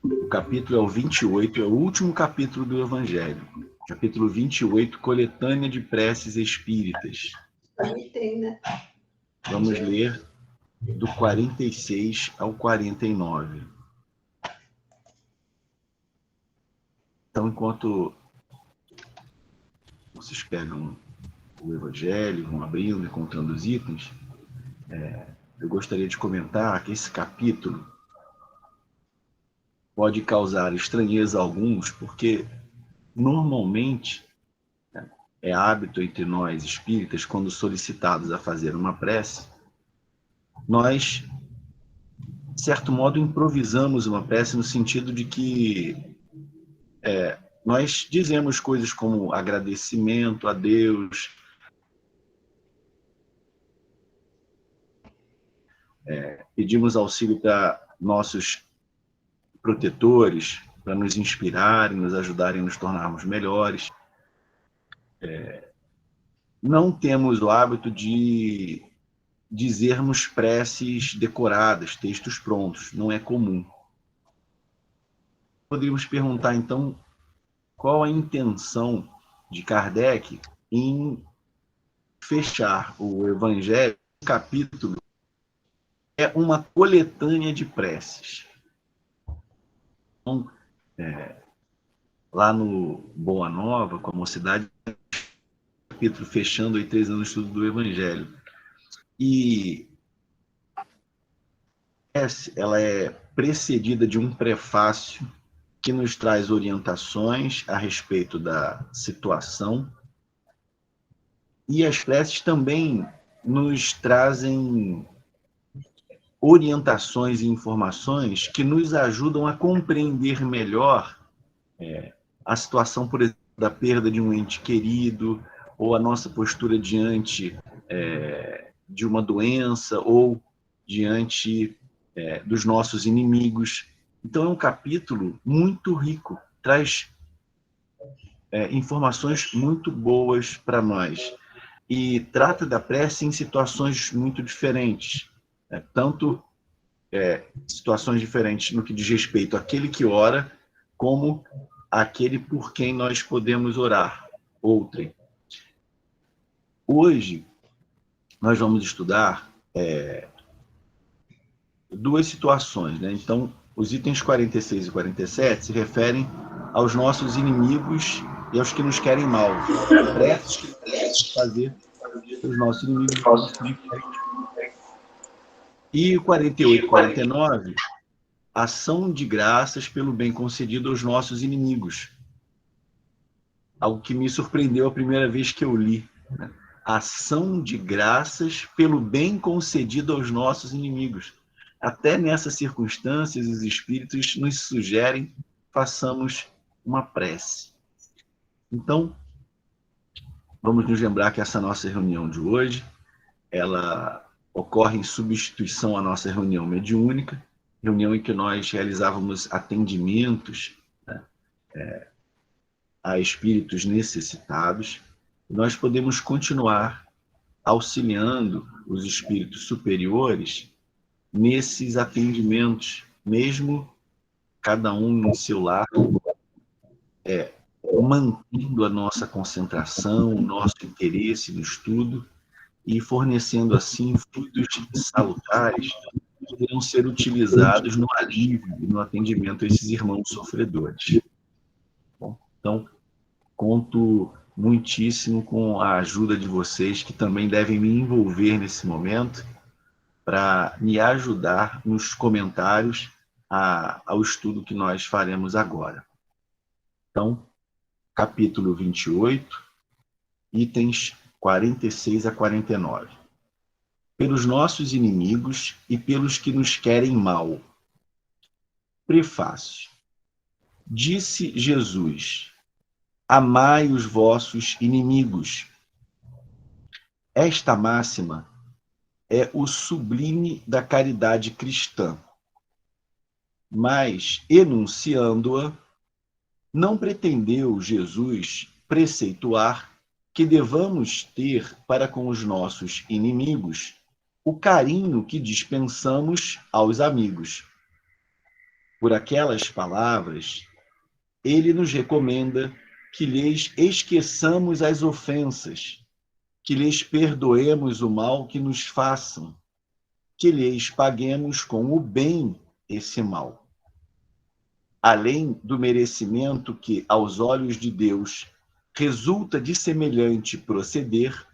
O capítulo é o 28, é o último capítulo do Evangelho. Capítulo 28, Coletânea de Preces Espíritas. Aí tem, né? Vamos ler do 46 ao 49. Então, enquanto vocês pegam o Evangelho, vão abrindo, encontrando os itens, eu gostaria de comentar que esse capítulo pode causar estranheza a alguns, porque normalmente é hábito entre nós espíritas, quando solicitados a fazer uma prece, nós, de certo modo, improvisamos uma prece no sentido de que nós dizemos coisas como agradecimento a Deus, pedimos auxílio para nossos protetores, para nos inspirarem, nos ajudarem a nos tornarmos melhores. Não temos o hábito de dizermos preces decoradas, textos prontos, não é comum. Poderíamos perguntar, então, qual a intenção de Kardec em fechar o Evangelho, o capítulo é uma coletânea de preces. Então, lá no Boa Nova, com a Mocidade, capítulo fechando aí 3 anos de estudo do Evangelho. E ela é precedida de um prefácio que nos traz orientações a respeito da situação, e as preces também nos trazem orientações e informações que nos ajudam a compreender melhor a situação, por exemplo, da perda de um ente querido, ou a nossa postura diante de uma doença, ou diante dos nossos inimigos. Então, é um capítulo muito rico, traz informações muito boas para nós, e trata da prece em situações muito diferentes, tanto situações diferentes no que diz respeito àquele que ora, como aquele por quem nós podemos orar, outrem. Hoje, nós vamos estudar duas situações, né? Então, os itens 46 e 47 se referem aos nossos inimigos e aos que nos querem mal. Preces que devemos fazer os nossos inimigos. E o 48 e 49, ação de graças pelo bem concedido aos nossos inimigos. Algo que me surpreendeu a primeira vez que eu li. Né? Ação de graças pelo bem concedido aos nossos inimigos. Até nessas circunstâncias, os espíritos nos sugerem façamos uma prece. Então, vamos nos lembrar que essa nossa reunião de hoje, ela ocorre em substituição à nossa reunião mediúnica, reunião em que nós realizávamos atendimentos, né, a espíritos necessitados. Nós podemos continuar auxiliando os espíritos superiores nesses atendimentos, mesmo cada um em seu lar, mantendo a nossa concentração, o nosso interesse no estudo e fornecendo, assim, frutos salutares que poderão ser utilizados no alívio e no atendimento a esses irmãos sofredores. Bom, então, conto muitíssimo com a ajuda de vocês, que também devem me envolver nesse momento, para me ajudar nos comentários ao estudo que nós faremos agora. Então, capítulo 28, itens 46 a 49. Pelos nossos inimigos e pelos que nos querem mal. Prefácio. Disse Jesus: amai os vossos inimigos. Esta máxima é o sublime da caridade cristã, mas, enunciando-a, não pretendeu Jesus preceituar que devamos ter para com os nossos inimigos o carinho que dispensamos aos amigos. por aquelas palavras, ele nos recomenda que lhes esqueçamos as ofensas, que lhes perdoemos o mal que nos façam, que lhes paguemos com o bem esse mal. Além do merecimento que, aos olhos de Deus, resulta de semelhante proceder,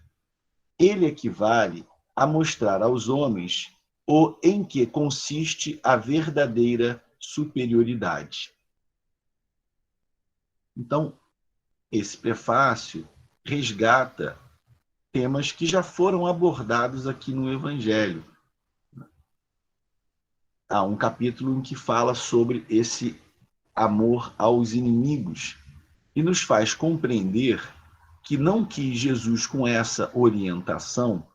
ele equivale a mostrar aos homens o em que consiste a verdadeira superioridade. Então, esse prefácio resgata temas que já foram abordados aqui no Evangelho. Há um capítulo em que fala sobre esse amor aos inimigos e nos faz compreender que não quis Jesus, com essa orientação,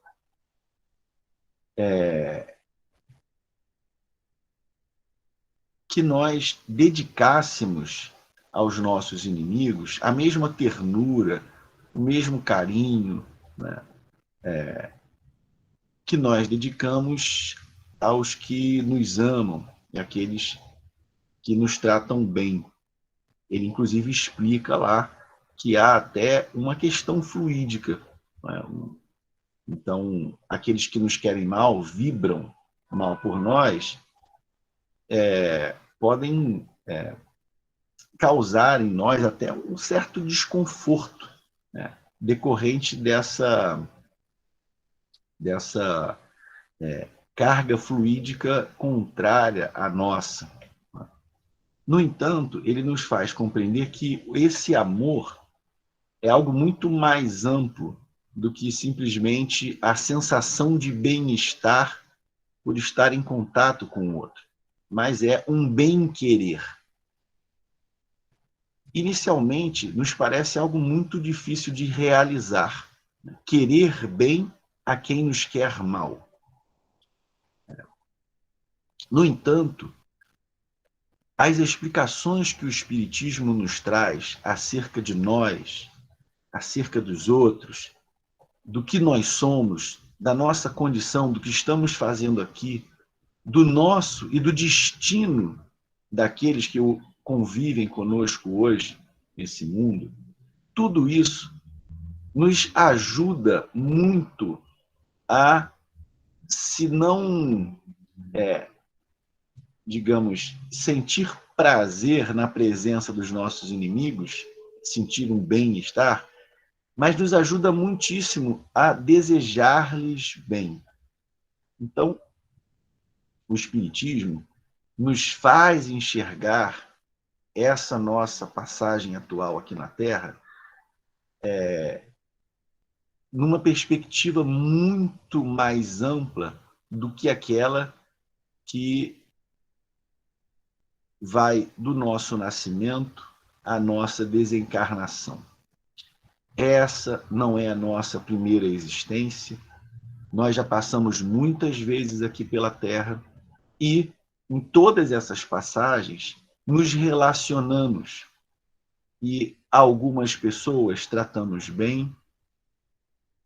que nós dedicássemos aos nossos inimigos a mesma ternura, o mesmo carinho, né, que nós dedicamos aos que nos amam e àqueles que nos tratam bem. Ele, inclusive, explica lá que há até uma questão fluídica, né? Então, aqueles que nos querem mal, vibram mal por nós, podem causar em nós até um certo desconforto, né, decorrente dessa carga fluídica contrária à nossa. No entanto, ele nos faz compreender que esse amor é algo muito mais amplo do que simplesmente a sensação de bem-estar por estar em contato com o outro, mas é um bem-querer. Inicialmente, nos parece algo muito difícil de realizar, né? Querer bem a quem nos quer mal. No entanto, as explicações que o Espiritismo nos traz acerca de nós, acerca dos outros, do que nós somos, da nossa condição, do que estamos fazendo aqui, do nosso e do destino daqueles que convivem conosco hoje, nesse mundo, tudo isso nos ajuda muito a, se não, digamos, sentir prazer na presença dos nossos inimigos, sentir um bem-estar, mas nos ajuda muitíssimo a desejar-lhes bem. Então, o Espiritismo nos faz enxergar essa nossa passagem atual aqui na Terra numa perspectiva muito mais ampla do que aquela que vai do nosso nascimento à nossa desencarnação. Essa não é a nossa primeira existência. Nós já passamos muitas vezes aqui pela Terra e, em todas essas passagens, nos relacionamos. E algumas pessoas tratamos bem,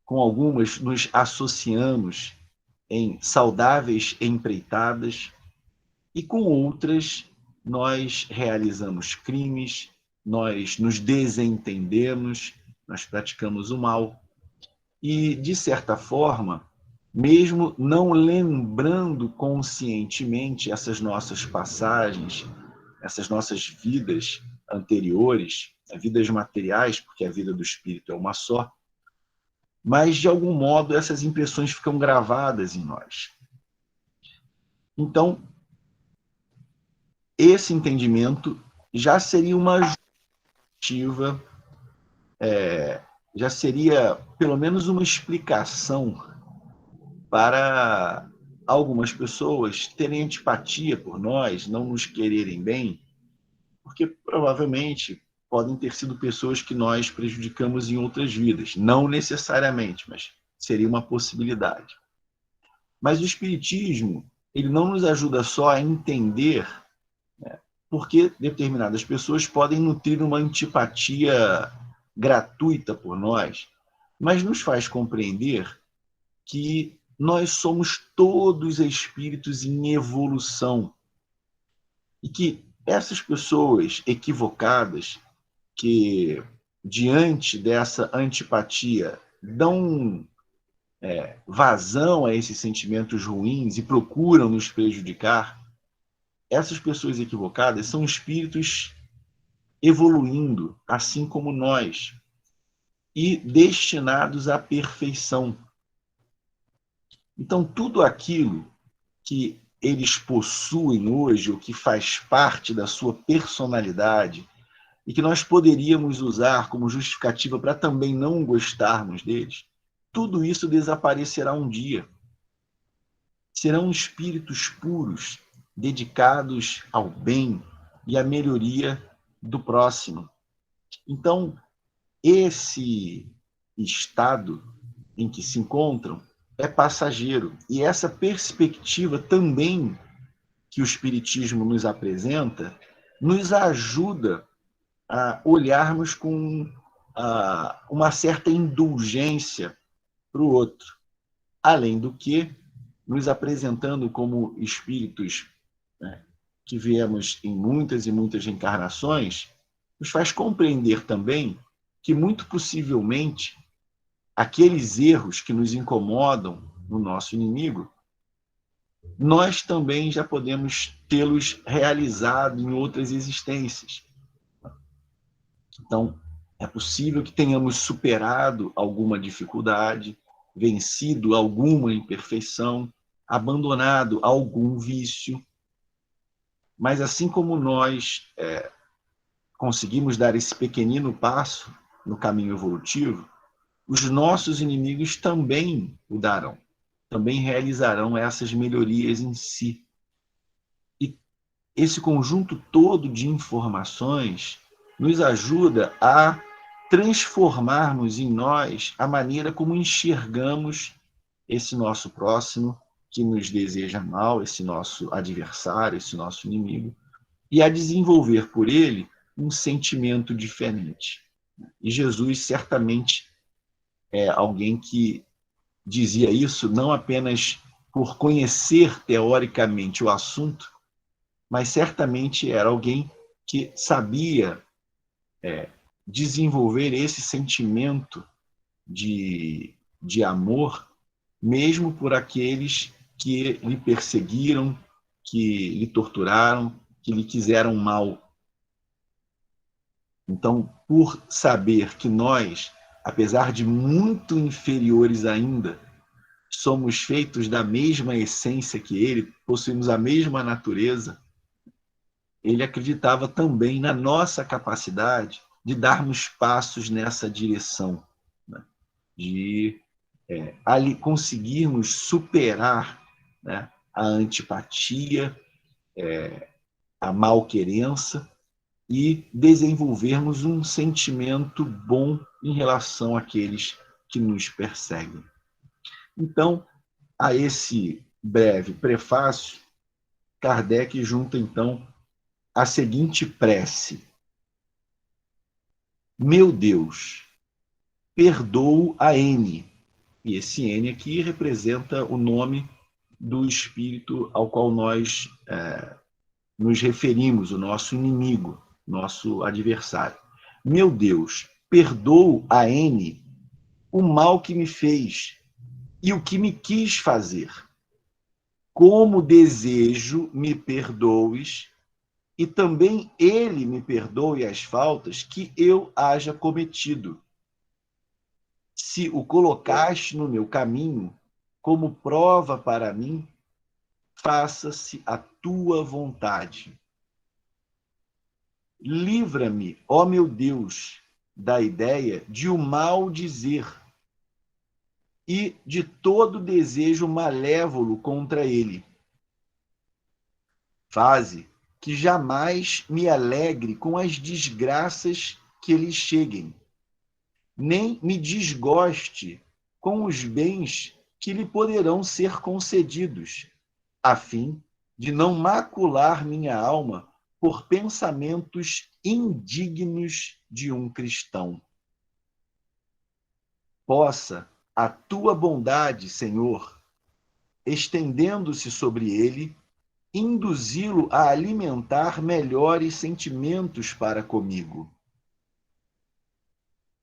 com algumas nos associamos em saudáveis empreitadas, e com outras nós realizamos crimes, nós nos desentendemos, nós praticamos o mal. E, de certa forma, mesmo não lembrando conscientemente essas nossas passagens, essas nossas vidas anteriores, vidas materiais, porque a vida do espírito é uma só, mas, de algum modo, essas impressões ficam gravadas em nós. Então, esse entendimento já seria uma justificativa, já seria pelo menos uma explicação para algumas pessoas terem antipatia por nós, não nos quererem bem, porque provavelmente podem ter sido pessoas que nós prejudicamos em outras vidas, não necessariamente, mas seria uma possibilidade. Mas o Espiritismo, ele não nos ajuda só a entender, né, porque determinadas pessoas podem nutrir uma antipatia gratuita por nós, mas nos faz compreender que nós somos todos espíritos em evolução. E que essas pessoas equivocadas, que diante dessa antipatia dão vazão a esses sentimentos ruins e procuram nos prejudicar, essas pessoas equivocadas são espíritos evoluindo, assim como nós, e destinados à perfeição. Então, tudo aquilo que eles possuem hoje, o que faz parte da sua personalidade, e que nós poderíamos usar como justificativa para também não gostarmos deles, tudo isso desaparecerá um dia. Serão espíritos puros, dedicados ao bem e à melhoria do próximo. Então, esse estado em que se encontram é passageiro. E essa perspectiva também que o Espiritismo nos apresenta nos ajuda a olharmos com uma certa indulgência para o outro. Além do que, nos apresentando como espíritos, né, que viemos em muitas e muitas reencarnações, nos faz compreender também que, muito possivelmente, aqueles erros que nos incomodam no nosso inimigo, nós também já podemos tê-los realizado em outras existências. Então, é possível que tenhamos superado alguma dificuldade, vencido alguma imperfeição, abandonado algum vício, mas assim como nós conseguimos dar esse pequenino passo no caminho evolutivo, os nossos inimigos também o darão, também realizarão essas melhorias em si. E esse conjunto todo de informações nos ajuda a transformarmos em nós a maneira como enxergamos esse nosso próximo que nos deseja mal, esse nosso adversário, esse nosso inimigo, e a desenvolver por ele um sentimento diferente. E Jesus certamente é alguém que dizia isso não apenas por conhecer teoricamente o assunto, mas certamente era alguém que sabia desenvolver esse sentimento de amor, mesmo por aqueles que lhe perseguiram, que lhe torturaram, que lhe quiseram mal. Então, por saber que nós, apesar de muito inferiores ainda, somos feitos da mesma essência que ele, possuímos a mesma natureza, ele acreditava também na nossa capacidade de darmos passos nessa direção, né? De ali conseguirmos superar, né, a antipatia, a malquerença e desenvolvermos um sentimento bom em relação àqueles que nos perseguem. Então, a esse breve prefácio, Kardec junta, então, a seguinte prece: Meu Deus, perdoo a N. E esse N aqui representa o nome do espírito ao qual nós nos referimos, o nosso inimigo, nosso adversário. Meu Deus, perdoo a N o mal que me fez e o que me quis fazer. Como desejo me perdoes e também ele me perdoe as faltas que eu haja cometido. Se o colocaste no meu caminho como prova para mim, faça-se a tua vontade. Livra-me, ó meu Deus, da ideia de o mal dizer e de todo desejo malévolo contra ele. Faze que jamais me alegre com as desgraças que lhe cheguem, nem me desgoste com os bens que lhe poderão ser concedidos, a fim de não macular minha alma por pensamentos indignos de um cristão. Possa a tua bondade, Senhor, estendendo-se sobre ele, induzi-lo a alimentar melhores sentimentos para comigo.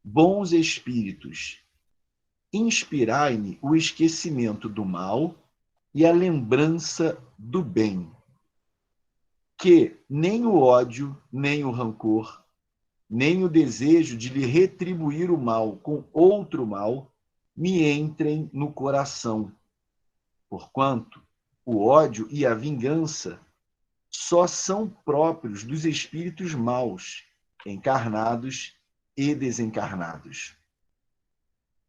Bons espíritos, inspirai-me o esquecimento do mal e a lembrança do bem, que nem o ódio, nem o rancor, nem o desejo de lhe retribuir o mal com outro mal me entrem no coração, porquanto o ódio e a vingança só são próprios dos espíritos maus, encarnados e desencarnados.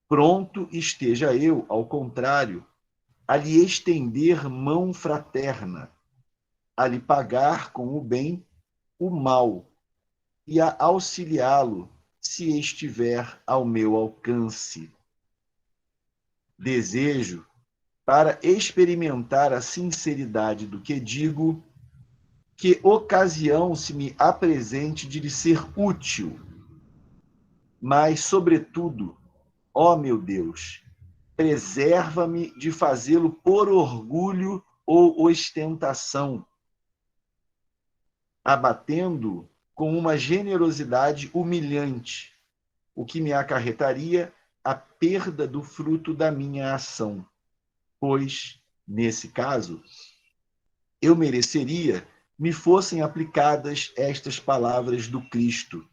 Pronto esteja eu, ao contrário, a lhe estender mão fraterna, a lhe pagar com o bem o mal e a auxiliá-lo se estiver ao meu alcance. Desejo, para experimentar a sinceridade do que digo, que ocasião se me apresente de lhe ser útil, mas, sobretudo, ó meu Deus, preserva-me de fazê-lo por orgulho ou ostentação, abatendo com uma generosidade humilhante, o que me acarretaria a perda do fruto da minha ação, pois, nesse caso, eu mereceria me fossem aplicadas estas palavras do Cristo: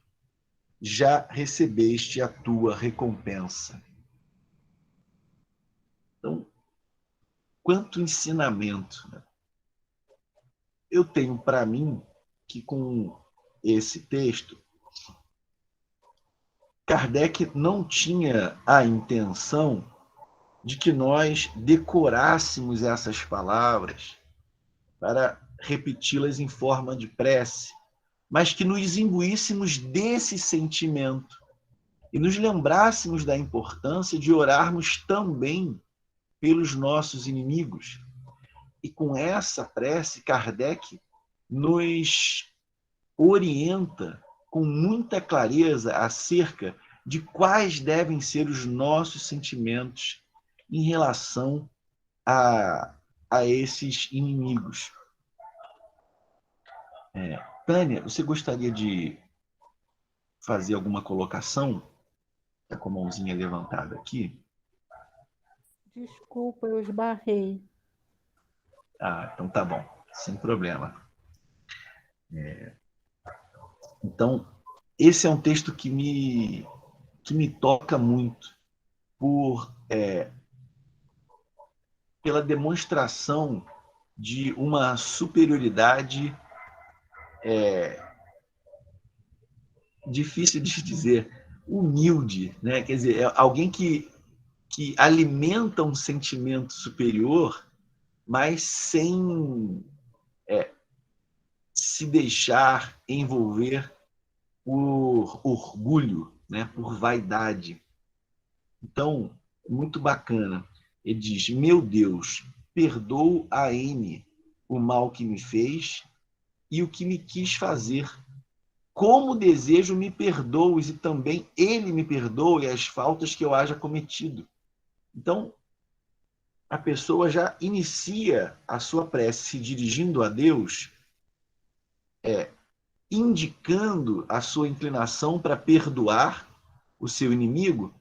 já recebeste a tua recompensa. Então, quanto ensinamento, né? Eu tenho para mim que com esse texto, Kardec não tinha a intenção de que nós decorássemos essas palavras para repeti-las em forma de prece, mas que nos imbuíssemos desse sentimento e nos lembrássemos da importância de orarmos também pelos nossos inimigos. E com essa prece, Kardec nos orienta com muita clareza acerca de quais devem ser os nossos sentimentos em relação a esses inimigos. Tânia, você gostaria de fazer alguma colocação? Está com a mãozinha levantada aqui. Desculpa, eu esbarrei. Então tá bom, sem problema. Então, esse é um texto que me toca muito pela demonstração de uma superioridade difícil de dizer, humilde, né? Quer dizer, é alguém que alimenta um sentimento superior, mas sem se deixar envolver por orgulho, né? Por vaidade. Então, muito bacana. Ele diz: meu Deus, perdoo a N o mal que me fez e o que me quis fazer. Como desejo me perdoes e também ele me perdoe as faltas que eu haja cometido. Então, a pessoa já inicia a sua prece se dirigindo a Deus, indicando a sua inclinação para perdoar o seu inimigo,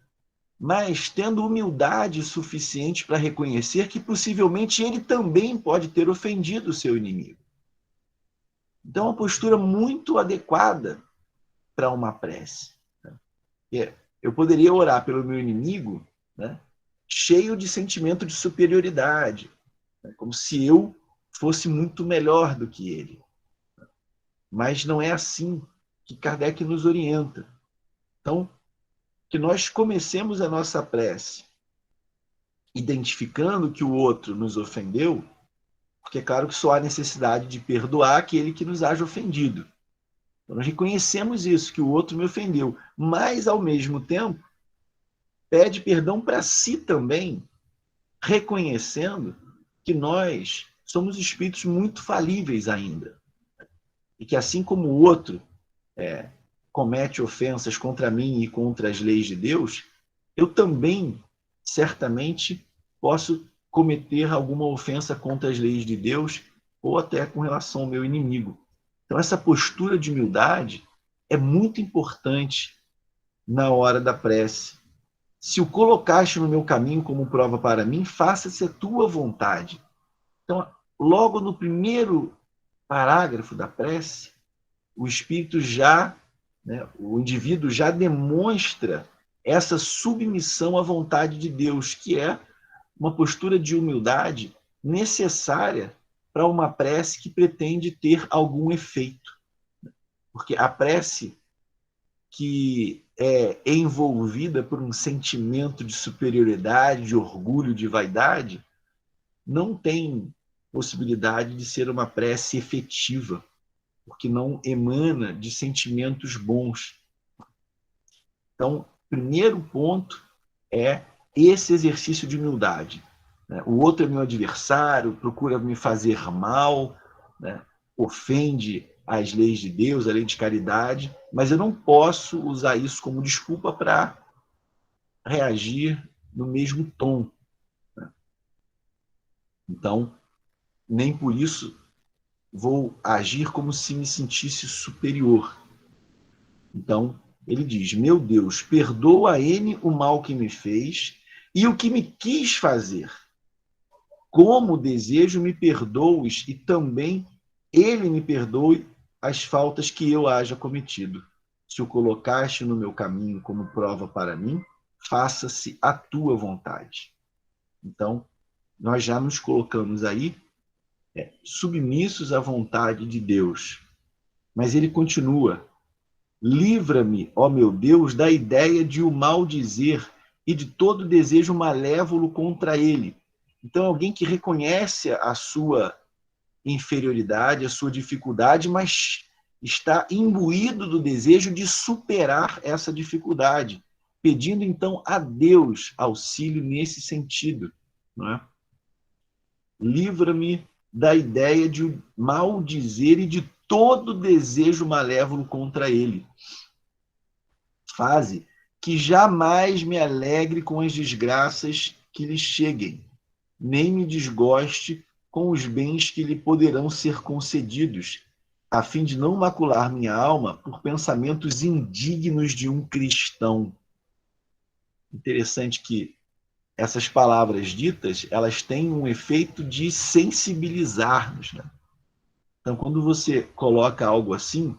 mas tendo humildade suficiente para reconhecer que possivelmente ele também pode ter ofendido o seu inimigo. Então, é uma postura muito adequada para uma prece. Eu poderia orar pelo meu inimigo, né, cheio de sentimento de superioridade, né, como se eu fosse muito melhor do que ele. Mas não é assim que Kardec nos orienta. Então, que nós comecemos a nossa prece identificando que o outro nos ofendeu, porque é claro que só há necessidade de perdoar aquele que nos haja ofendido. Então, nós reconhecemos isso, que o outro me ofendeu, mas, ao mesmo tempo, pede perdão para si também, reconhecendo que nós somos espíritos muito falíveis ainda. E que, assim como o outro comete ofensas contra mim e contra as leis de Deus, eu também, certamente, posso cometer alguma ofensa contra as leis de Deus ou até com relação ao meu inimigo. Então, essa postura de humildade é muito importante na hora da prece. Se o colocaste no meu caminho como prova para mim, faça-se a tua vontade. Então, logo no primeiro parágrafo da prece, o espírito já, né, o indivíduo já demonstra essa submissão à vontade de Deus, que é uma postura de humildade necessária para uma prece que pretende ter algum efeito. Porque a prece que é envolvida por um sentimento de superioridade, de orgulho, de vaidade, não tem possibilidade de ser uma prece efetiva, porque não emana de sentimentos bons. Então, primeiro ponto é esse exercício de humildade. O outro é meu adversário, procura me fazer mal, né? Ofende as leis de Deus, a lei de caridade, mas eu não posso usar isso como desculpa para reagir no mesmo tom. Então, nem por isso vou agir como se me sentisse superior. Então, ele diz: meu Deus, perdoa a ele o mal que me fez e o que me quis fazer. Como desejo me perdoes e também ele me perdoe as faltas que eu haja cometido. Se o colocaste no meu caminho como prova para mim, faça-se a tua vontade. Então, nós já nos colocamos aí submissos à vontade de Deus. Mas ele continua: livra-me, ó meu Deus, da ideia de o mal dizer e de todo desejo malévolo contra ele. Então, alguém que reconhece a sua inferioridade, a sua dificuldade, mas está imbuído do desejo de superar essa dificuldade, pedindo então a Deus auxílio nesse sentido. Não é? Livra-me da ideia de mal dizer e de todo desejo malévolo contra ele. Faze que jamais me alegre com as desgraças que lhe cheguem, nem me desgoste com os bens que lhe poderão ser concedidos, a fim de não macular minha alma por pensamentos indignos de um cristão. Interessante que essas palavras ditas, elas têm um efeito de sensibilizar-nos, né? Então, quando você coloca algo assim,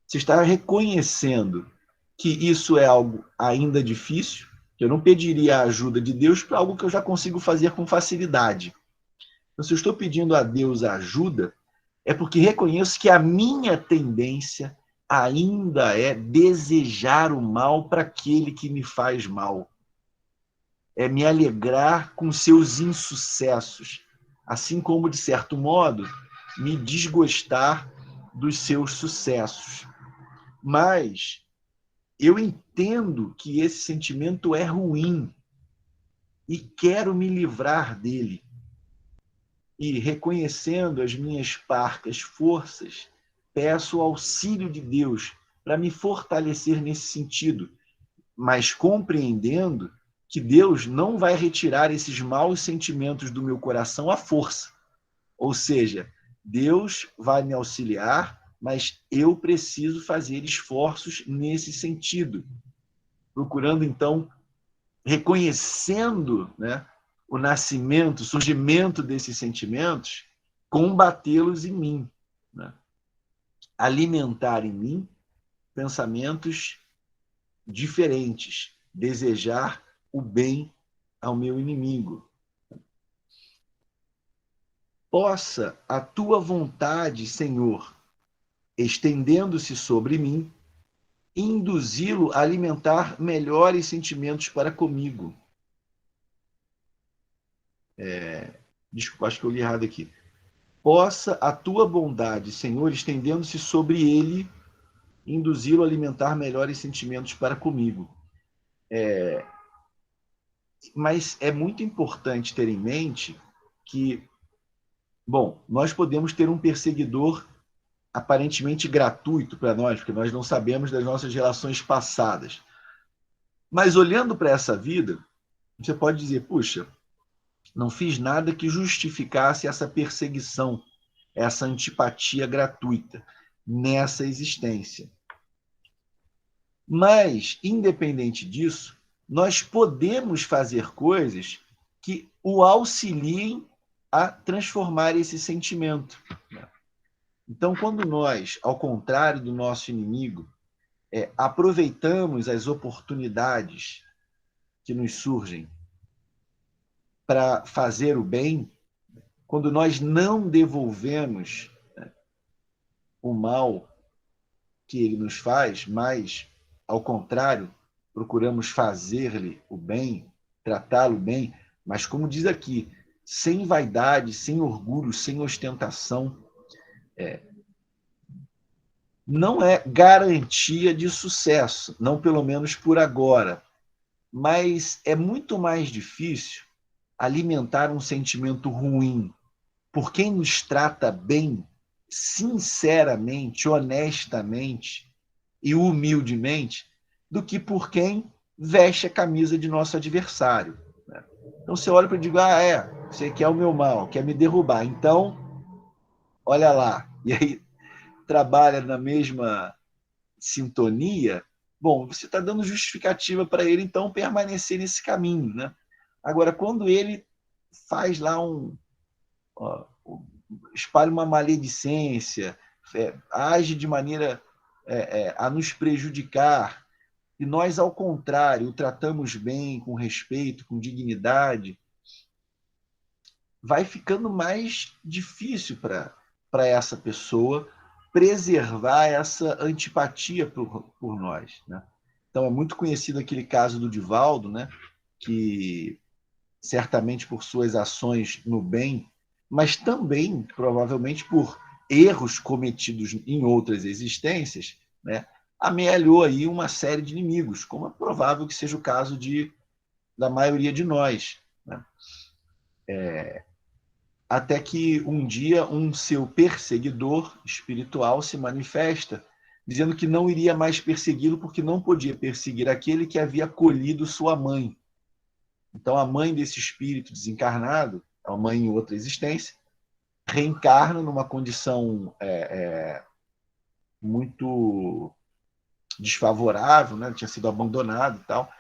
você está reconhecendo que isso é algo ainda difícil, que eu não pediria a ajuda de Deus para algo que eu já consigo fazer com facilidade. Então, se eu estou pedindo a Deus ajuda, é porque reconheço que a minha tendência ainda é desejar o mal para aquele que me faz mal. É me alegrar com seus insucessos, assim como, de certo modo, me desgostar dos seus sucessos. Mas eu entendo que esse sentimento é ruim e quero me livrar dele. E, reconhecendo as minhas parcas forças, peço o auxílio de Deus para me fortalecer nesse sentido, mas compreendendo que Deus não vai retirar esses maus sentimentos do meu coração à força. Ou seja, Deus vai me auxiliar, mas eu preciso fazer esforços nesse sentido, procurando, então, reconhecendo, né, o nascimento, o surgimento desses sentimentos, combatê-los em mim, né? Alimentar em mim pensamentos diferentes, desejar o bem ao meu inimigo. Possa a tua vontade, Senhor, estendendo-se sobre mim, induzi-lo a alimentar melhores sentimentos para comigo. Desculpa, acho que eu li errado aqui. Possa a tua bondade, Senhor, estendendo-se sobre ele, induzi-lo a alimentar melhores sentimentos para comigo. Mas é muito importante ter em mente que, bom, nós podemos ter um perseguidor aparentemente gratuito para nós, porque nós não sabemos das nossas relações passadas. Mas olhando para essa vida, você pode dizer, puxa, não fiz nada que justificasse essa perseguição. essa antipatia gratuita nessa existência. Mas, independente disso, nós podemos fazer coisas que o auxiliem a transformar esse sentimento. Então, quando nós, ao contrário do nosso inimigo, aproveitamos as oportunidades que nos surgem para fazer o bem, quando nós não devolvemos o mal que ele nos faz, mas, ao contrário, procuramos fazer-lhe o bem, tratá-lo bem, mas, como diz aqui, sem vaidade, sem orgulho, sem ostentação, não é garantia de sucesso, não pelo menos por agora, mas é muito mais difícil alimentar um sentimento ruim por quem nos trata bem, sinceramente, honestamente e humildemente, do que por quem veste a camisa de nosso adversário. Então você olha para e diz, você quer o meu mal, quer me derrubar, então, olha lá. E aí trabalha na mesma sintonia, bom, você está dando justificativa para ele, então, permanecer nesse caminho. Né? Agora, quando ele faz lá espalha uma maledicência, age de maneira a nos prejudicar, e nós, ao contrário, o tratamos bem, com respeito, com dignidade, vai ficando mais difícil para essa pessoa preservar essa antipatia por nós. Né? Então, é muito conhecido aquele caso do Divaldo, né? Que, certamente por suas ações no bem, mas também, provavelmente, por erros cometidos em outras existências, né? Amealhou aí uma série de inimigos, como é provável que seja o caso da maioria de nós. Né? Até que um dia um seu perseguidor espiritual se manifesta, dizendo que não iria mais persegui-lo porque não podia perseguir aquele que havia acolhido sua mãe. Então, a mãe desse espírito desencarnado, a mãe em outra existência, reencarna numa condição muito desfavorável, né? Tinha sido abandonado e tal,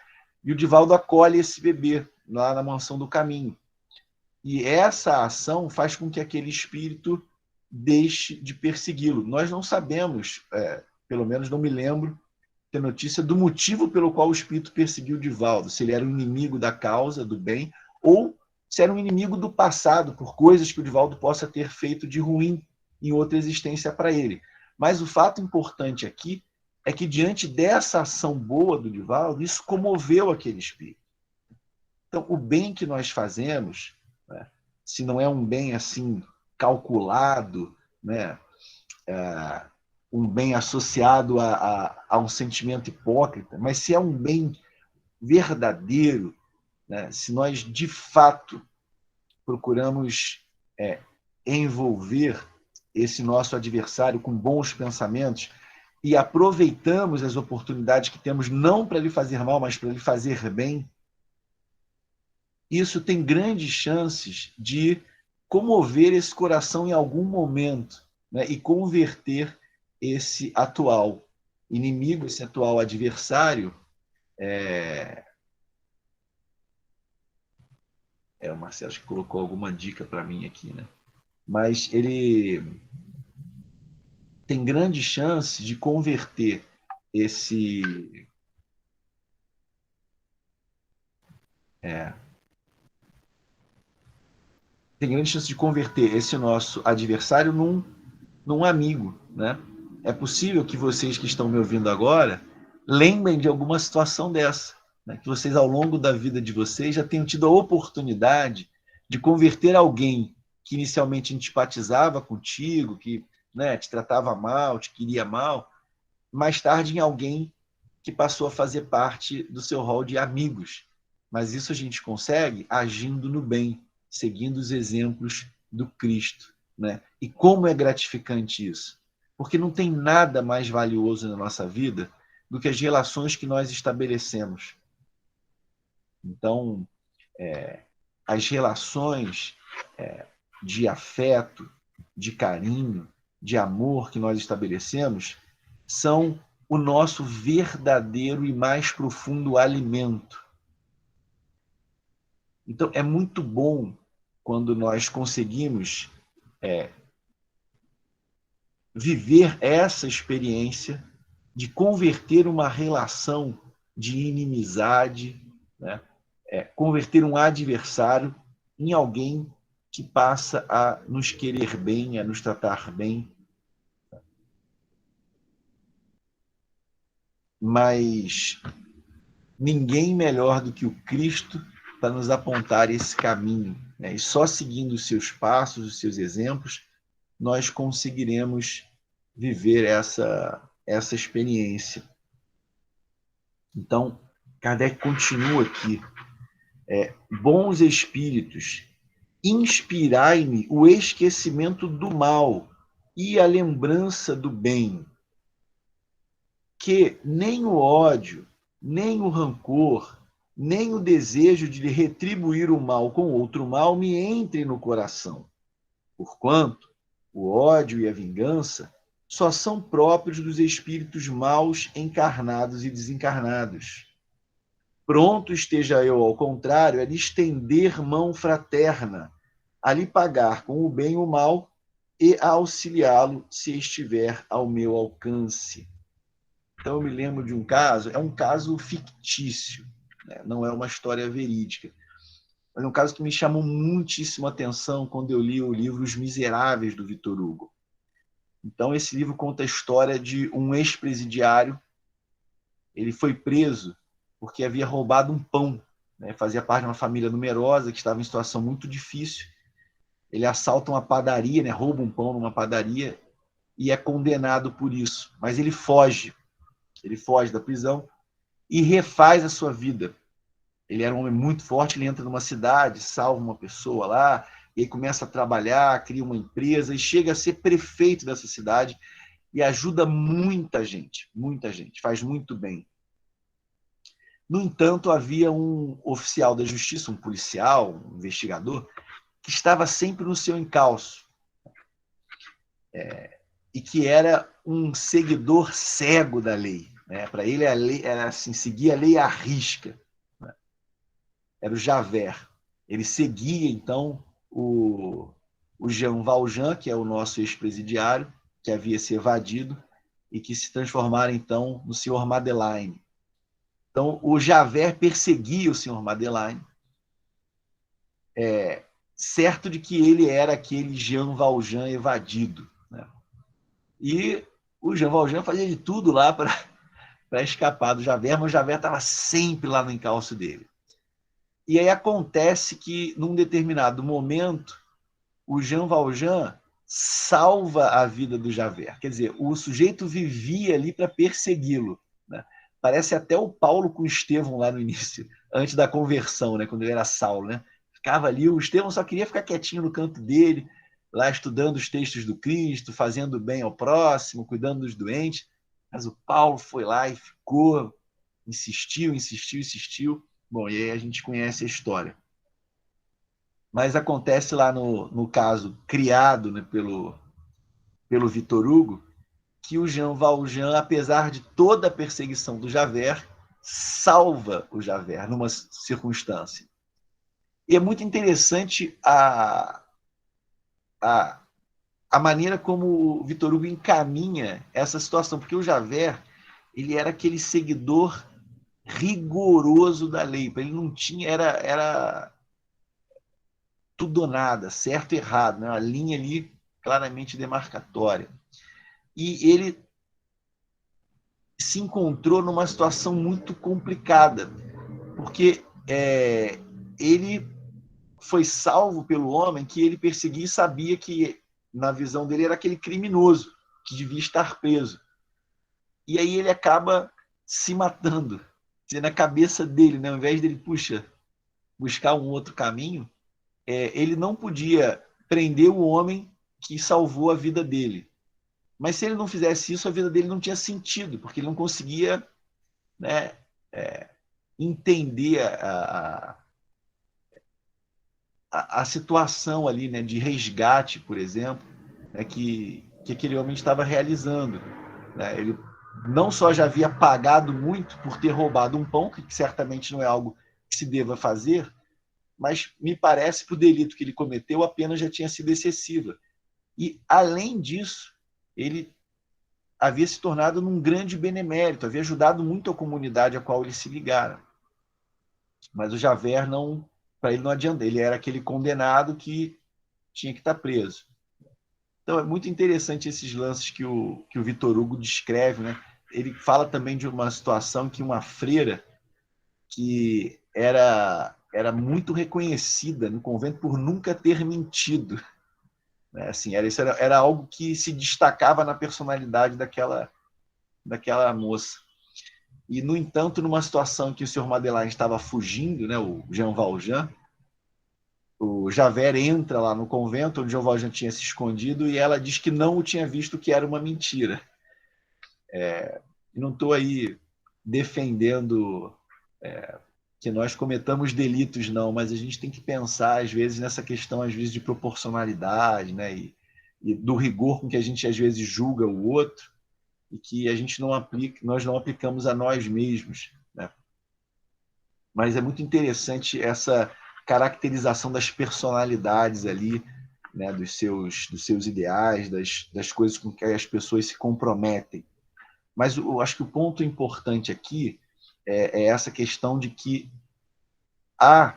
e o Divaldo acolhe esse bebê lá na Mansão do Caminho. E essa ação faz com que aquele espírito deixe de persegui-lo. Nós não sabemos, pelo menos não me lembro, ter notícia do motivo pelo qual o espírito perseguiu o Divaldo, se ele era um inimigo da causa, do bem, ou se era um inimigo do passado, por coisas que o Divaldo possa ter feito de ruim em outra existência para ele. Mas o fato importante aqui é que, diante dessa ação boa do Divaldo, isso comoveu aquele espírito. Então, o bem que nós fazemos, né, se não é um bem assim calculado, né, um bem associado a um sentimento hipócrita, mas se é um bem verdadeiro, né, se nós de fato procuramos envolver esse nosso adversário com bons pensamentos e aproveitamos as oportunidades que temos não para lhe fazer mal, mas para lhe fazer bem, isso tem grandes chances de comover esse coração em algum momento, né, e converter esse atual inimigo, esse atual adversário. O Marcelo acho que colocou alguma dica para mim aqui, né? Mas ele tem grande chance de converter esse tem grande chance de converter esse nosso adversário num amigo, né? É possível que vocês que estão me ouvindo agora lembrem de alguma situação dessa, né? Que vocês, ao longo da vida de vocês, já tenham tido a oportunidade de converter alguém que inicialmente antipatizava contigo, que, né, te tratava mal, te queria mal, mais tarde em alguém que passou a fazer parte do seu rol de amigos. Mas isso a gente consegue agindo no bem, seguindo os exemplos do Cristo. Né? E como é gratificante isso? Porque não tem nada mais valioso na nossa vida do que as relações que nós estabelecemos. Então, as relações de afeto, de carinho, de amor que nós estabelecemos, são o nosso verdadeiro e mais profundo alimento. Então, é muito bom quando nós conseguimos viver essa experiência de converter uma relação de inimizade, né? Converter um adversário em alguém que passa a nos querer bem, a nos tratar bem. Mas ninguém melhor do que o Cristo para nos apontar esse caminho, né? E só seguindo os seus passos, os seus exemplos, nós conseguiremos viver essa experiência. Então, Kardec continua aqui. Bons espíritos, inspirai-me o esquecimento do mal e a lembrança do bem, que nem o ódio, nem o rancor, nem o desejo de retribuir o mal com outro mal me entre no coração, porquanto o ódio e a vingança só são próprios dos espíritos maus encarnados e desencarnados. Pronto esteja eu, ao contrário, a lhe estender mão fraterna, a lhe pagar com o bem o mal e a auxiliá-lo se estiver ao meu alcance. Então, eu me lembro de um caso, é um caso fictício, né? Não é uma história verídica, mas é um caso que me chamou muitíssimo a atenção quando eu li o livro Os Miseráveis, do Victor Hugo. Então, esse livro conta a história de um ex-presidiário. Ele foi preso porque havia roubado um pão, né? Fazia parte de uma família numerosa que estava em situação muito difícil. Ele assalta uma padaria, né? Rouba um pão numa padaria e é condenado por isso. Mas ele foge da prisão e refaz a sua vida. Ele era um homem muito forte, ele entra numa cidade, salva uma pessoa lá, e aí começa a trabalhar, cria uma empresa e chega a ser prefeito dessa cidade e ajuda muita gente, faz muito bem. No entanto, havia um oficial da justiça, um policial, um investigador, que estava sempre no seu encalço, e que era um seguidor cego da lei. Né? Para ele, a lei era assim, seguir a lei à risca. Né? Era o Javert. Ele seguia, então, o Jean Valjean, que é o nosso ex-presidiário, que havia se evadido, e que se transformara, então, no senhor Madeleine. Então, o Javert perseguia o senhor Madeleine, certo de que ele era aquele Jean Valjean evadido. Né? E o Jean Valjean fazia de tudo lá para escapar do Javert, mas o Javert estava sempre lá no encalço dele. E aí acontece que, num determinado momento, o Jean Valjean salva a vida do Javert. Quer dizer, o sujeito vivia ali para persegui-lo. Né? Parece até o Paulo com o Estevão lá no início, antes da conversão, né? Quando ele era Saulo. Né? Ficava ali, o Estevão só queria ficar quietinho no canto dele, lá estudando os textos do Cristo, fazendo bem ao próximo, cuidando dos doentes. Mas o Paulo foi lá e ficou, insistiu. Bom, e aí a gente conhece a história. Mas acontece lá no caso criado, né, pelo Victor Hugo, que o Jean Valjean, apesar de toda a perseguição do Javert, salva o Javert numa circunstância. E é muito interessante a maneira como o Victor Hugo encaminha essa situação, porque o Javert ele era aquele seguidor rigoroso da lei, ele não tinha, era tudo ou nada, certo e errado, né? Uma linha ali claramente demarcatória. E ele se encontrou numa situação muito complicada, porque ele foi salvo pelo homem que ele perseguia e sabia que, na visão dele, era aquele criminoso que devia estar preso. E aí ele acaba se matando. Na cabeça dele, né? Ao invés dele, buscar um outro caminho, ele não podia prender o homem que salvou a vida dele. Mas se ele não fizesse isso, a vida dele não tinha sentido, porque ele não conseguia, né, entender a situação ali, né, de resgate, por exemplo. né, que aquele homem estava realizando. Né? Ele não só já havia pagado muito por ter roubado um pão, que certamente não é algo que se deva fazer, mas me parece que o delito que ele cometeu, a pena já tinha sido excessiva. E, além disso, ele havia se tornado um grande benemérito, havia ajudado muito a comunidade a qual ele se ligara. Mas o Javert não, para ele não adianta, ele era aquele condenado que tinha que estar preso. Então é muito interessante esses lances que o Vitor Hugo descreve, né? Ele fala também de uma situação que uma freira que era muito reconhecida no convento por nunca ter mentido, né? Assim, era algo que se destacava na personalidade daquela moça. E, no entanto, numa situação em que o senhor Madeleine estava fugindo, né, o Jean Valjean, o Javert entra lá no convento onde o Jean Valjean tinha se escondido e ela diz que não o tinha visto, que era uma mentira. Não estou aí defendendo que nós cometamos delitos, não, mas a gente tem que pensar, às vezes, nessa questão, às vezes, de proporcionalidade, né, e do rigor com que a gente, às vezes, julga o outro e que a gente não aplica, nós não aplicamos a nós mesmos, né? Mas é muito interessante essa caracterização das personalidades ali, né, dos seus ideais, das coisas com que as pessoas se comprometem. Mas eu acho que o ponto importante aqui é essa questão de que há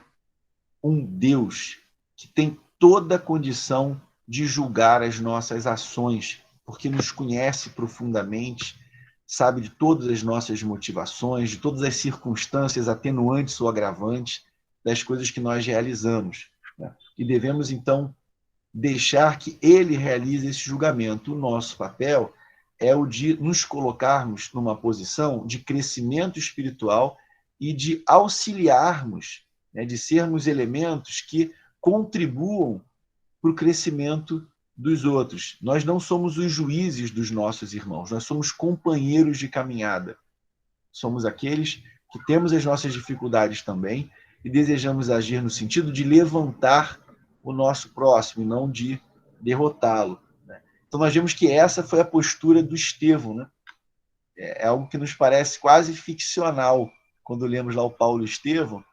um Deus que tem toda a condição de julgar as nossas ações, porque nos conhece profundamente, sabe de todas as nossas motivações, de todas as circunstâncias atenuantes ou agravantes das coisas que nós realizamos. Né? E devemos, então, deixar que ele realize esse julgamento. O nosso papel é o de nos colocarmos numa posição de crescimento espiritual e de auxiliarmos, né, de sermos elementos que contribuam para o crescimento dos outros. Nós não somos os juízes dos nossos irmãos, nós somos companheiros de caminhada. Somos aqueles que temos as nossas dificuldades também e desejamos agir no sentido de levantar o nosso próximo e não de derrotá-lo. Né? Então nós vemos que essa foi a postura do Estevão. Né? É algo que nos parece quase ficcional quando lemos lá o Paulo Estevão,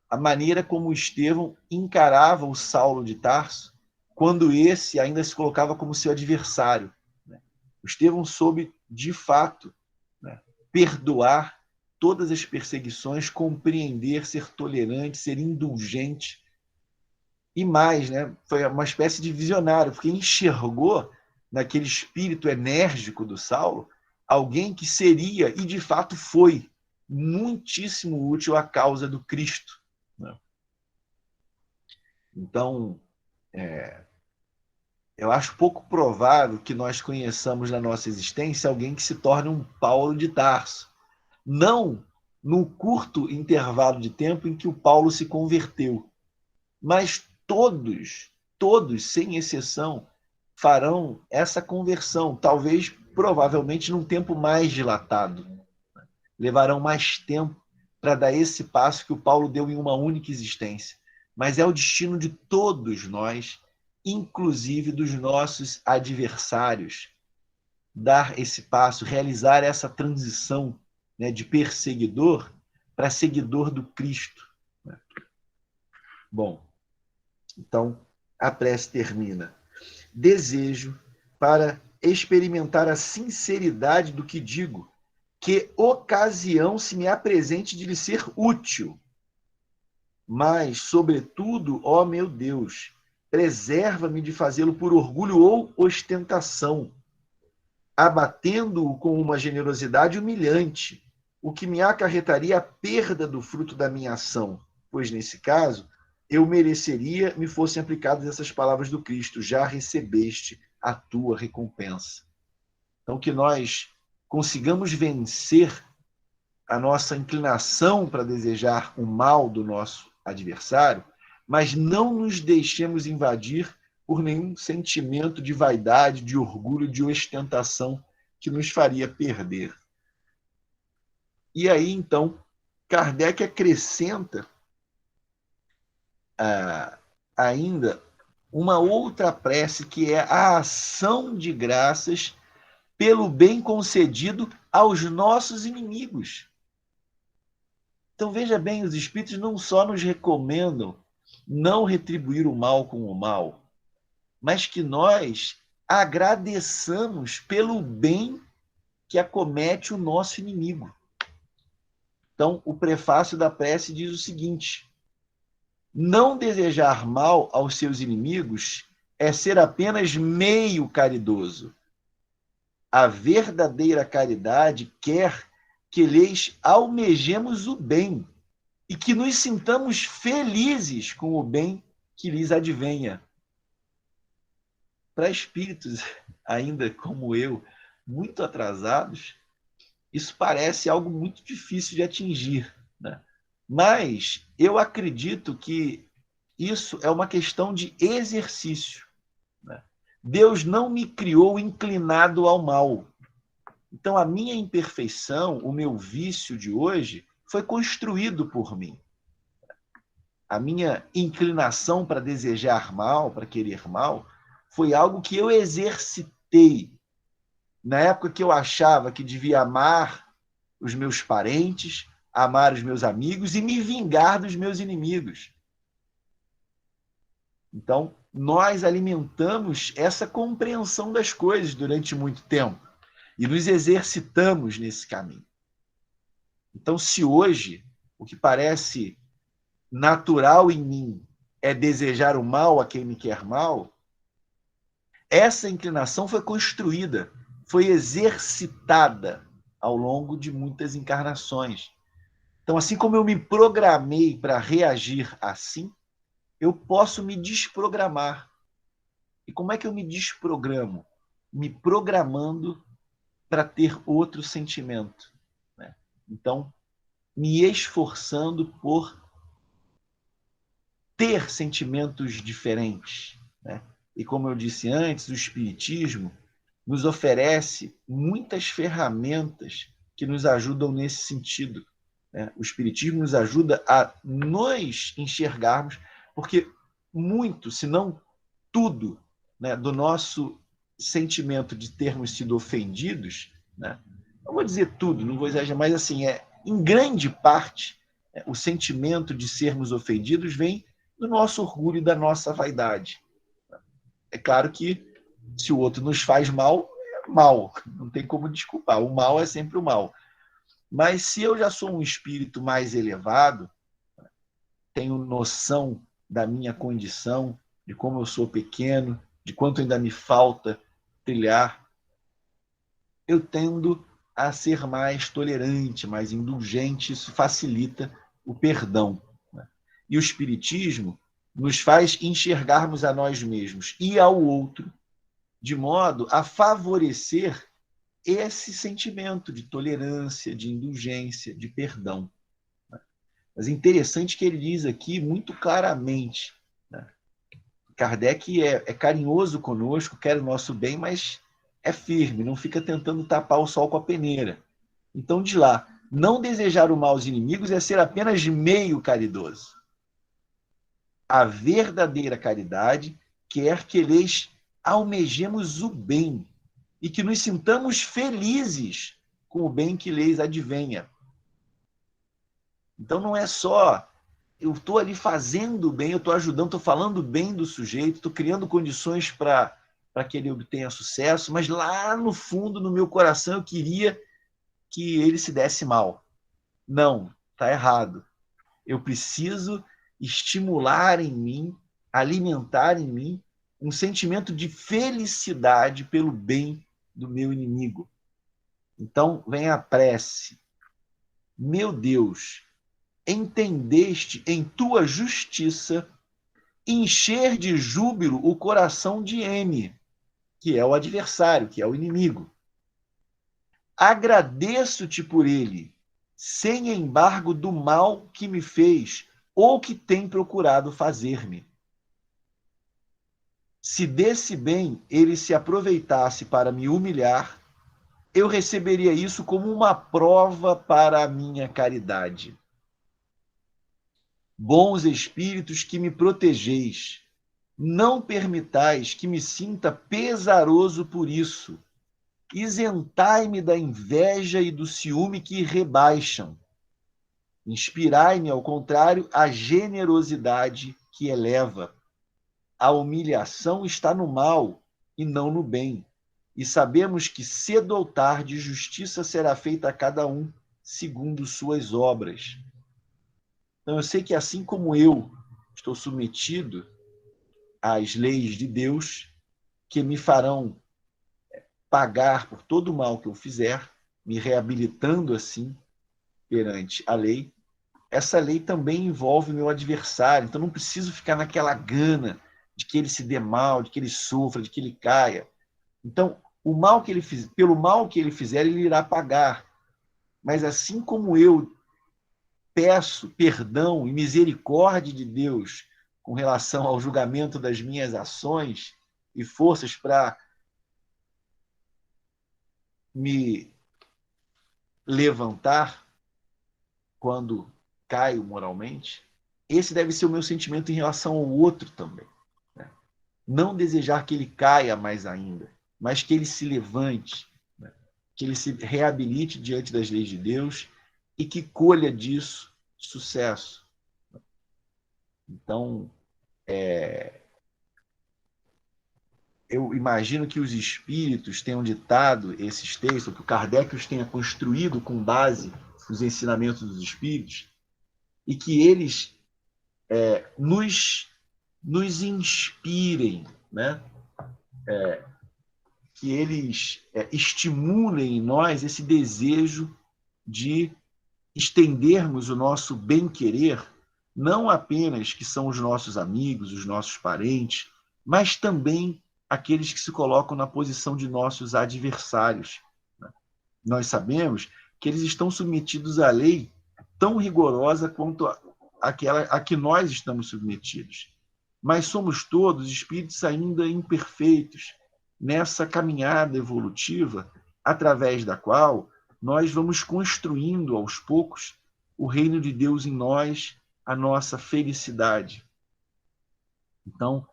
a maneira como o Estevão encarava o Saulo de Tarso quando esse ainda se colocava como seu adversário. Né? O Estevão soube, de fato, né, perdoar todas as perseguições, compreender, ser tolerante, ser indulgente. E mais, né, foi uma espécie de visionário, porque enxergou naquele espírito enérgico do Saulo alguém que seria, e de fato foi, muitíssimo útil à causa do Cristo. Né? Então, eu acho pouco provável que nós conheçamos na nossa existência alguém que se torne um Paulo de Tarso. Não no curto intervalo de tempo em que o Paulo se converteu, mas todos, sem exceção, farão essa conversão, talvez, provavelmente, num tempo mais dilatado. Levarão mais tempo para dar esse passo que o Paulo deu em uma única existência. Mas é o destino de todos nós, inclusive dos nossos adversários, dar esse passo, realizar essa transição, né, de perseguidor para seguidor do Cristo. Né? Bom, então a prece termina. Desejo, para experimentar a sinceridade do que digo, que ocasião se me apresente de lhe ser útil. Mas, sobretudo, ó meu Deus, preserva-me de fazê-lo por orgulho ou ostentação, abatendo-o com uma generosidade humilhante, o que me acarretaria a perda do fruto da minha ação, pois, nesse caso, eu mereceria me fossem aplicadas essas palavras do Cristo: já recebeste a tua recompensa. Então, que nós consigamos vencer a nossa inclinação para desejar o mal do nosso adversário, mas não nos deixemos invadir por nenhum sentimento de vaidade, de orgulho, de ostentação que nos faria perder. E aí, então, Kardec acrescenta ainda uma outra prece, que é a ação de graças pelo bem concedido aos nossos inimigos. Então, veja bem, os espíritos não só nos recomendam não retribuir o mal com o mal, mas que nós agradeçamos pelo bem que acomete o nosso inimigo. Então, o prefácio da prece diz o seguinte: não desejar mal aos seus inimigos é ser apenas meio caridoso. A verdadeira caridade quer que lhes almejemos o bem e que nos sintamos felizes com o bem que lhes advenha. Para espíritos, ainda como eu, muito atrasados, isso parece algo muito difícil de atingir, né? Mas eu acredito que isso é uma questão de exercício, né? Deus não me criou inclinado ao mal. Então, a minha imperfeição, o meu vício de hoje, foi construído por mim. A minha inclinação para desejar mal, para querer mal, foi algo que eu exercitei. Na época que eu achava que devia amar os meus parentes, amar os meus amigos e me vingar dos meus inimigos. Então, nós alimentamos essa compreensão das coisas durante muito tempo e nos exercitamos nesse caminho. Então, se hoje o que parece natural em mim é desejar o mal a quem me quer mal, essa inclinação foi construída, foi exercitada ao longo de muitas encarnações. Então, assim como eu me programei para reagir assim, eu posso me desprogramar. E como é que eu me desprogramo? Me programando para ter outro sentimento, né? Então, me esforçando por ter sentimentos diferentes, né? E como eu disse antes, o Espiritismo nos oferece muitas ferramentas que nos ajudam nesse sentido, né? O Espiritismo nos ajuda a nos enxergarmos, porque muito, se não tudo, né, do nosso sentimento de termos sido ofendidos, né? Não vou dizer tudo, não vou exagerar, mas assim, em grande parte, o sentimento de sermos ofendidos vem do nosso orgulho e da nossa vaidade. É claro que se o outro nos faz mal, é mal, não tem como desculpar, o mal é sempre o mal. Mas se eu já sou um espírito mais elevado, tenho noção da minha condição, de como eu sou pequeno, de quanto ainda me falta trilhar, eu tendo a ser mais tolerante, mais indulgente, isso facilita o perdão. E o Espiritismo nos faz enxergarmos a nós mesmos e ao outro de modo a favorecer esse sentimento de tolerância, de indulgência, de perdão. Mas é interessante que ele diz aqui muito claramente, né? Kardec é carinhoso conosco, quer o nosso bem, mas é firme, não fica tentando tapar o sol com a peneira. Então, de lá, não desejar o mal aos inimigos é ser apenas meio caridoso. A verdadeira caridade quer que lhes almejemos o bem e que nos sintamos felizes com o bem que lhes advenha. Então, não é só eu estou ali fazendo bem, eu estou ajudando, estou falando bem do sujeito, estou criando condições para que ele obtenha sucesso, mas lá no fundo, no meu coração, eu queria que ele se desse mal. Não, está errado. Eu preciso estimular em mim, alimentar em mim um sentimento de felicidade pelo bem do meu inimigo. Então, vem a prece. Meu Deus, entendeste em tua justiça encher de júbilo o coração de M, que é o adversário, que é o inimigo. Agradeço-te por ele, sem embargo do mal que me fez ou que tem procurado fazer-me. Se desse bem ele se aproveitasse para me humilhar, eu receberia isso como uma prova para a minha caridade. Bons espíritos que me protegeis, Não permitais que me sinta pesaroso por isso. Isentai-me da inveja e do ciúme que rebaixam. Inspirai-me, ao contrário, a generosidade que eleva. A humilhação está no mal e não no bem. E sabemos que cedo ou tarde justiça será feita a cada um segundo suas obras. Então eu sei que assim como eu estou submetido às leis de Deus, que me farão pagar por todo o mal que eu fizer, me reabilitando assim perante a lei, essa lei também envolve o meu adversário. Então não preciso ficar naquela gana de que ele se dê mal, de que ele sofra, de que ele caia. Então, o mal que ele fizer, pelo mal que ele fizer, ele irá pagar. Mas assim como eu peço perdão e misericórdia de Deus com relação ao julgamento das minhas ações e forças para me levantar quando caio moralmente, esse deve ser o meu sentimento em relação ao outro também. Né? Não desejar que ele caia mais ainda, mas que ele se levante, né? Que ele se reabilite diante das leis de Deus e que colha disso sucesso. Então, eu imagino que os espíritos tenham ditado esses textos, que o Kardec os tenha construído com base nos ensinamentos dos espíritos, e que eles nos inspirem, né? Que eles estimulem em nós esse desejo de estendermos o nosso bem-querer, não apenas que são os nossos amigos, os nossos parentes, mas também aqueles que se colocam na posição de nossos adversários. Nós sabemos que eles estão submetidos à lei tão rigorosa quanto aquela a que nós estamos submetidos. Mas somos todos espíritos ainda imperfeitos nessa caminhada evolutiva através da qual nós vamos construindo aos poucos o reino de Deus em nós, a nossa felicidade. Então,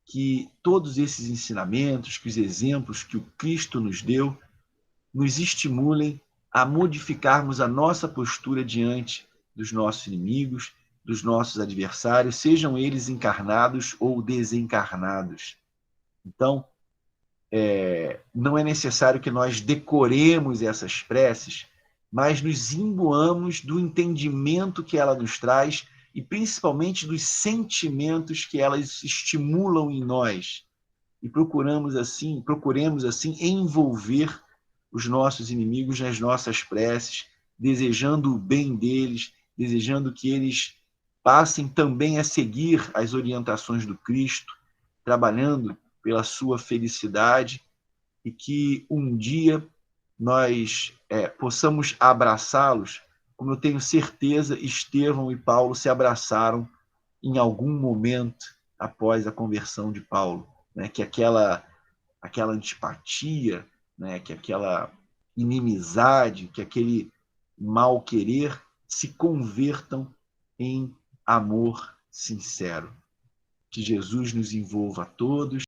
que todos esses ensinamentos, que os exemplos que o Cristo nos deu, nos estimulem a modificarmos a nossa postura diante dos nossos inimigos, dos nossos adversários, sejam eles encarnados ou desencarnados. Então, não é necessário que nós decoremos essas preces, mas nos imbuamos do entendimento que ela nos traz e principalmente dos sentimentos que elas estimulam em nós. E procuremos assim envolver os nossos inimigos nas nossas preces, desejando o bem deles, desejando que eles passem também a seguir as orientações do Cristo, trabalhando pela sua felicidade e que um dia nós possamos abraçá-los, como eu tenho certeza Estevão e Paulo se abraçaram em algum momento após a conversão de Paulo, né? Que aquela antipatia, né? Que aquela inimizade, que aquele mal querer se convertam em amor sincero. Que Jesus nos envolva a todos